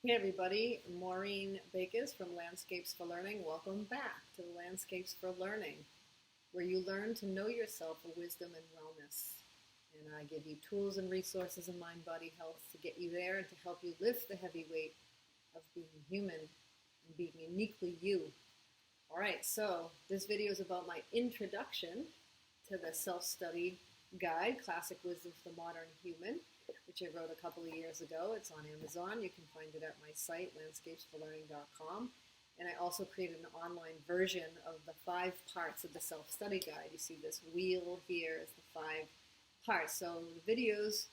Hey everybody, Maureen Bakes from Landscapes for Learning. Welcome back to the Landscapes for Learning, where you learn to know yourself for wisdom and wellness. And I give you tools and resources in mind, body, health to get you there and to help you lift the heavy weight of being human and being uniquely you. All right, so this video is about my introduction to the self-study guide, Classic Wisdom for the Modern Human, which I wrote a couple of years ago. It's on Amazon. You can find it at my site, landscapesforlearning.com. And I also created an online version of the 5 parts of the self-study guide. You see this wheel here is the 5 parts. So the videos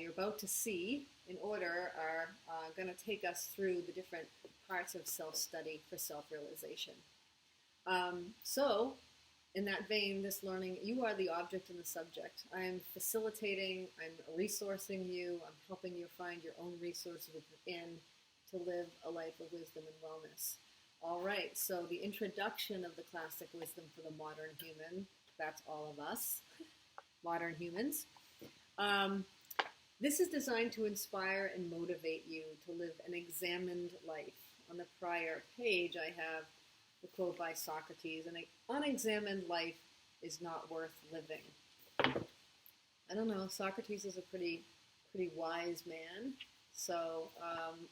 you're about to see in order are going to take us through the different parts of self-study for self-realization. So in that vein, this learning, you are the object and the subject. I am facilitating, I'm resourcing you, I'm helping you find your own resources within to live a life of wisdom and wellness. All right, so the introduction of the classic wisdom for the modern human, that's all of us, modern humans. This is designed to inspire and motivate you to live an examined life. On the prior page, I have the quote by Socrates: an unexamined life is not worth living. I don't know, Socrates is a pretty wise man, so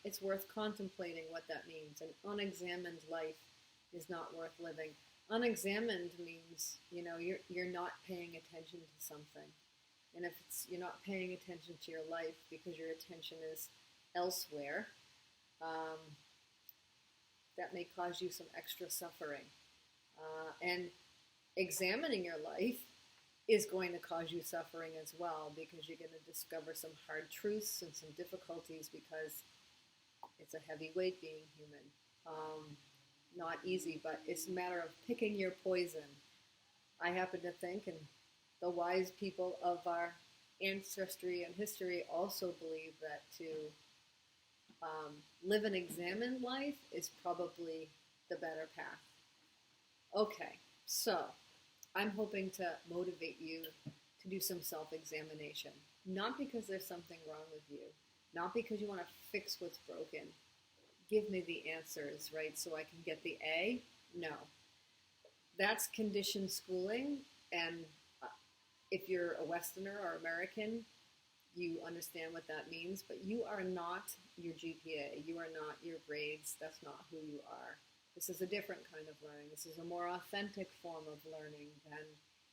it's worth contemplating what that means. An unexamined life is not worth living. Unexamined means, you know, you're not paying attention to something. And if you're not paying attention to your life because your attention is elsewhere, that may cause you some extra suffering. And examining your life is going to cause you suffering as well, because you're going to discover some hard truths and some difficulties, because it's a heavy weight being human. Not easy, but it's a matter of picking your poison. I happen to think, and the wise people of our ancestry and history also believe, that to live an examined life is probably the better path. Okay, so I'm hoping to motivate you to do some self-examination. Not because there's something wrong with you, not because you want to fix what's broken. Give me the answers, right, so I can get the A? No. That's conditioned schooling, and if you're a Westerner or American, you understand what that means, but you are not your GPA. You are not your grades. That's not who you are. This is a different kind of learning. This is a more authentic form of learning than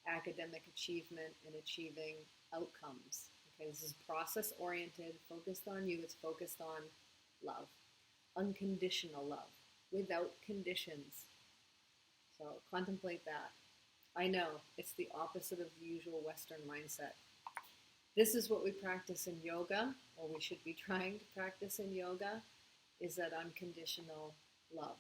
academic achievement and achieving outcomes. Okay, this is process-oriented, focused on you. It's focused on love, unconditional love, without conditions. So contemplate that. I know, it's the opposite of the usual Western mindset. This is what we practice in yoga, or we should be trying to practice in yoga, is that unconditional love.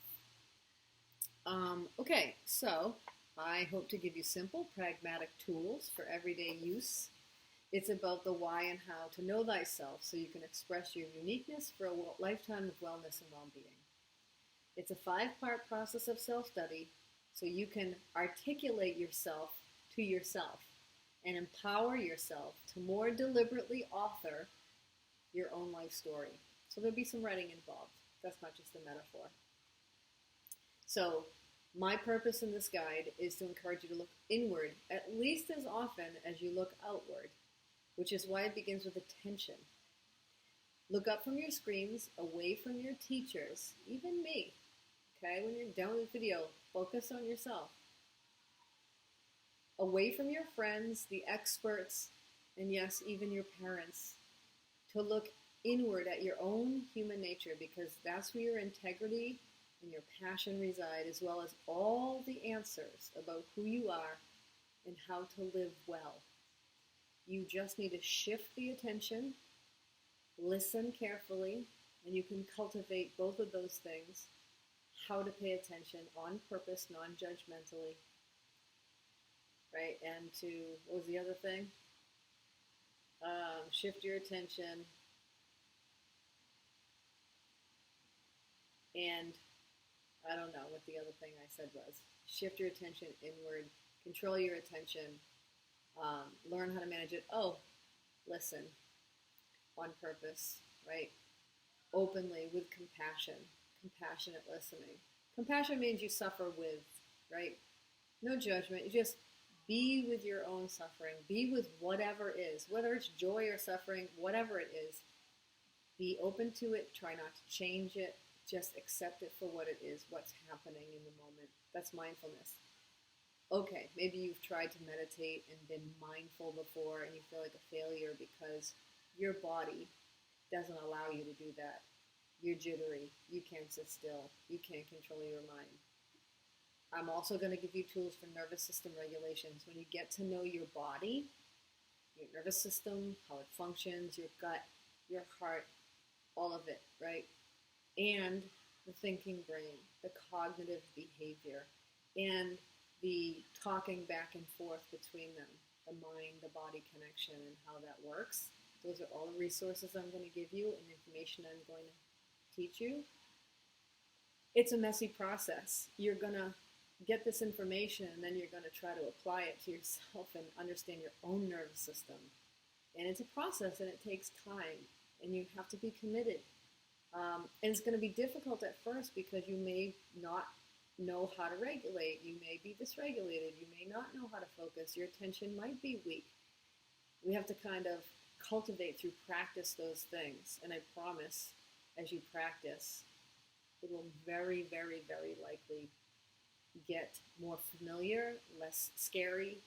Okay, so I hope to give you simple, pragmatic tools for everyday use. It's about the why and how to know thyself so you can express your uniqueness for a lifetime of wellness and well-being. It's a 5-part process of self-study so you can articulate yourself to yourself and empower yourself to more deliberately author your own life story. So there'll be some writing involved. That's not just a metaphor. So my purpose in this guide is to encourage you to look inward at least as often as you look outward, which is why it begins with attention. Look up from your screens, away from your teachers, even me. Okay, when you're done with the video, focus on yourself. Away from your friends, the experts, and yes, even your parents, to look inward at your own human nature, because that's where your integrity and your passion reside, as well as all the answers about who you are and how to live well. You just need to shift the attention, listen carefully, and you can cultivate both of those things. How to pay attention on purpose, non-judgmentally, right? And to, what was the other thing? Shift your attention and I don't know what the other thing I said was. Shift your attention inward, control your attention, learn how to manage it. Oh, listen, on purpose, right? openly with compassion, compassionate listening. Compassion means you suffer with, right? No judgment. You just be with your own suffering. Be with whatever is, whether it's joy or suffering, whatever it is. Be open to it. Try not to change it. Just accept it for what it is, what's happening in the moment. That's mindfulness. Okay, maybe you've tried to meditate and been mindful before and you feel like a failure because your body doesn't allow you to do that. You're jittery. You can't sit still. You can't control your mind. I'm also going to give you tools for nervous system regulations. When you get to know your body, your nervous system, how it functions, your gut, your heart, all of it, right? And the thinking brain, the cognitive behavior, and the talking back and forth between them, the mind, the body connection, and how that works. Those are all the resources I'm going to give you and information I'm going to teach you. It's a messy process. You're going to get this information and then you're going to try to apply it to yourself and understand your own nervous system. And it's a process and it takes time and you have to be committed. And it's going to be difficult at first because you may not know how to regulate. You may be dysregulated. You may not know how to focus. Your attention might be weak. We have to kind of cultivate through practice those things. And I promise, as you practice, it will very, very, very likely get more familiar, less scary,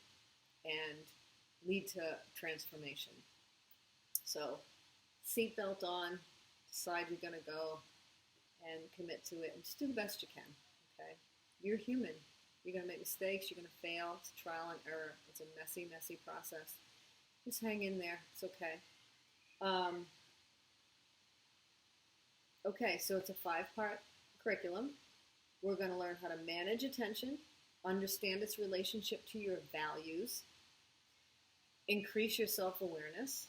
and lead to transformation. So, seatbelt on, decide you're going to go, and commit to it, and just do the best you can, okay? You're human. You're going to make mistakes. You're going to fail. It's trial and error. It's a messy, messy process. Just hang in there. It's okay. Okay, so it's a 5-part curriculum. We're going to learn how to manage attention, understand its relationship to your values, increase your self-awareness,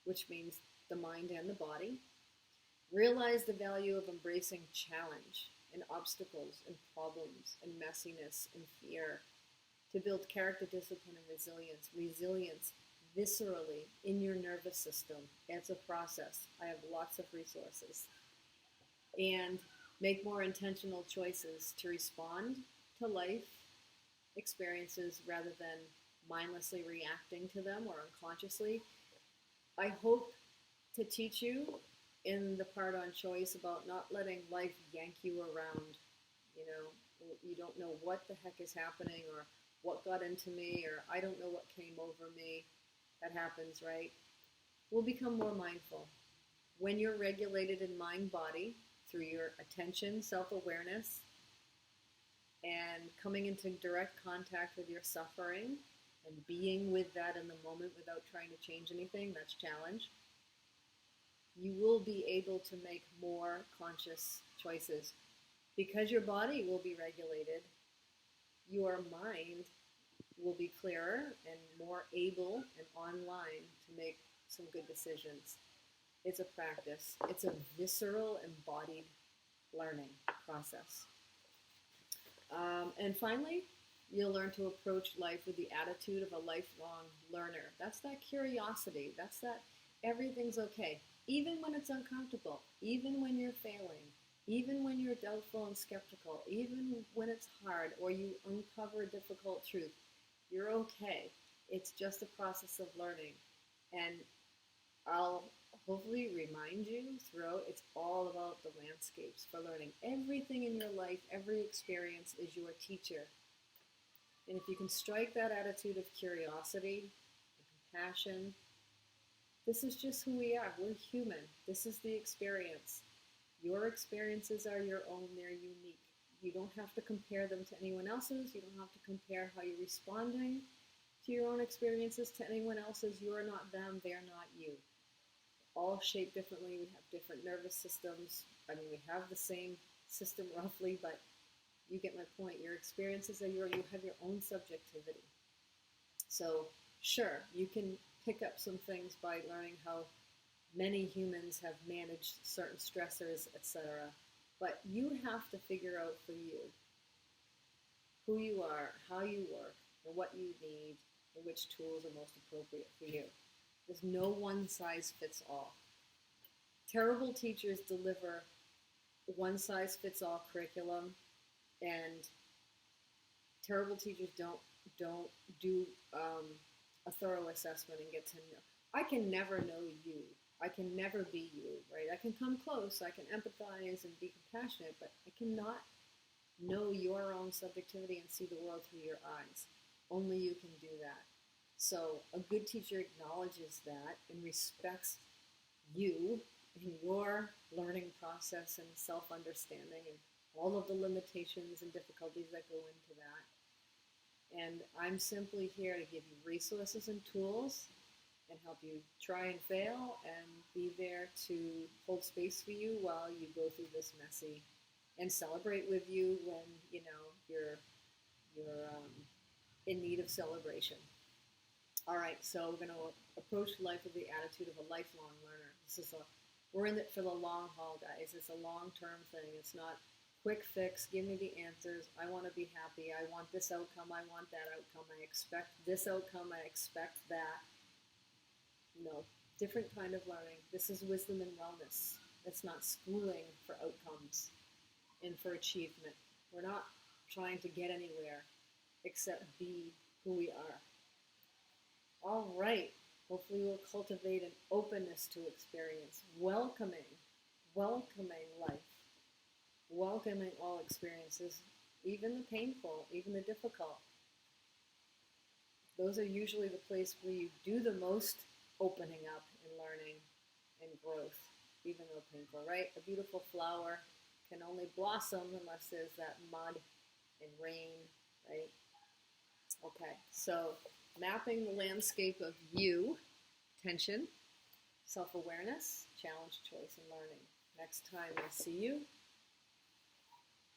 which means the mind and the body, realize the value of embracing challenge and obstacles and problems and messiness and fear, to build character, discipline, and resilience viscerally in your nervous system. It's a process. I have lots of resources. And make more intentional choices to respond to life experiences rather than mindlessly reacting to them or unconsciously. I hope to teach you in the part on choice about not letting life yank you around. You know, you don't know what the heck is happening or what got into me or I don't know what came over me. That happens, right? We'll become more mindful. When you're regulated in mind-body through your attention, self-awareness, and coming into direct contact with your suffering and being with that in the moment without trying to change anything, that's challenge. You will be able to make more conscious choices. Because your body will be regulated, your mind will be clearer and more able and online to make some good decisions. It's a practice. It's a visceral, embodied learning process. And finally, you'll learn to approach life with the attitude of a lifelong learner. That's that curiosity. That's that everything's okay. Even when it's uncomfortable, even when you're failing, even when you're doubtful and skeptical, even when it's hard or you uncover a difficult truth, you're okay. It's just a process of learning. And I'll hopefully remind you throughout, it's all about the landscapes for learning. Everything in your life, every experience is your teacher. And if you can strike that attitude of curiosity, compassion, this is just who we are. We're human. This is the experience. Your experiences are your own. They're unique. You don't have to compare them to anyone else's. You don't have to compare how you're responding to your own experiences to anyone else's. You're not them. They're not you. All shaped differently. We have different nervous systems. I mean, we have the same system roughly, but you get my point. Your experiences are you have your own subjectivity. So, sure, you can pick up some things by learning how many humans have managed certain stressors, etc. But you have to figure out for you who you are, how you work, and what you need, and which tools are most appropriate for you. There's no one size fits all. Terrible teachers deliver one-size-fits-all curriculum, and terrible teachers don't do a thorough assessment and get to know. I can never know you. I can never be you, right? I can come close. I can empathize and be compassionate, but I cannot know your own subjectivity and see the world through your eyes. Only you can do that. So a good teacher acknowledges that and respects you in your learning process and self-understanding and all of the limitations and difficulties that go into that. And I'm simply here to give you resources and tools and help you try and fail and be there to hold space for you while you go through this messy, and celebrate with you when you're in need of celebration. All right, so we're going to approach life with the attitude of a lifelong learner. We're in it for the long haul, guys. It's a long-term thing. It's not quick fix. Give me the answers. I want to be happy. I want this outcome. I want that outcome. I expect this outcome. I expect that. No, different kind of learning. This is wisdom and wellness. It's not schooling for outcomes and for achievement. We're not trying to get anywhere except be who we are. All right. Hopefully we'll cultivate an openness to experience, welcoming life, welcoming all experiences, even the painful, even the difficult. Those are usually the place where you do the most opening up and learning and growth, even though painful, right? A beautiful flower can only blossom unless there's that mud and rain, right? Okay, so mapping the landscape of you, attention, self-awareness, challenge, choice, and learning. Next time I see you,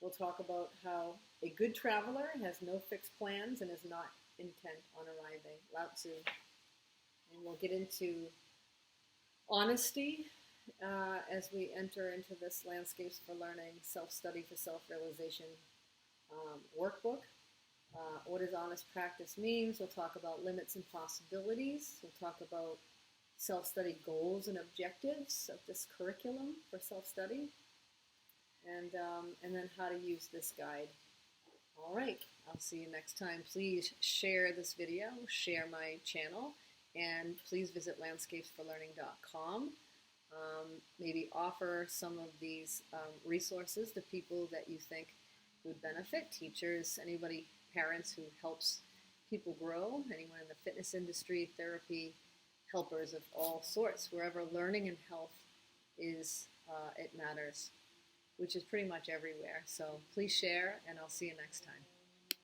we'll talk about how a good traveler has no fixed plans and is not intent on arriving. Lao Tzu. And we'll get into honesty as we enter into this Landscapes for Learning, Self-Study for Self-Realization workbook. What does honest practice means? We'll talk about limits and possibilities. We'll talk about self-study goals and objectives of this curriculum for self-study, and then how to use this guide. All right, I'll see you next time. Please share this video, share my channel, and please visit landscapesforlearning.com. Maybe offer some of these resources to people that you think would benefit, teachers, anybody, parents who helps people grow, anyone in the fitness industry, therapy, helpers of all sorts, wherever learning and health is, it matters, which is pretty much everywhere. So please share, and I'll see you next time.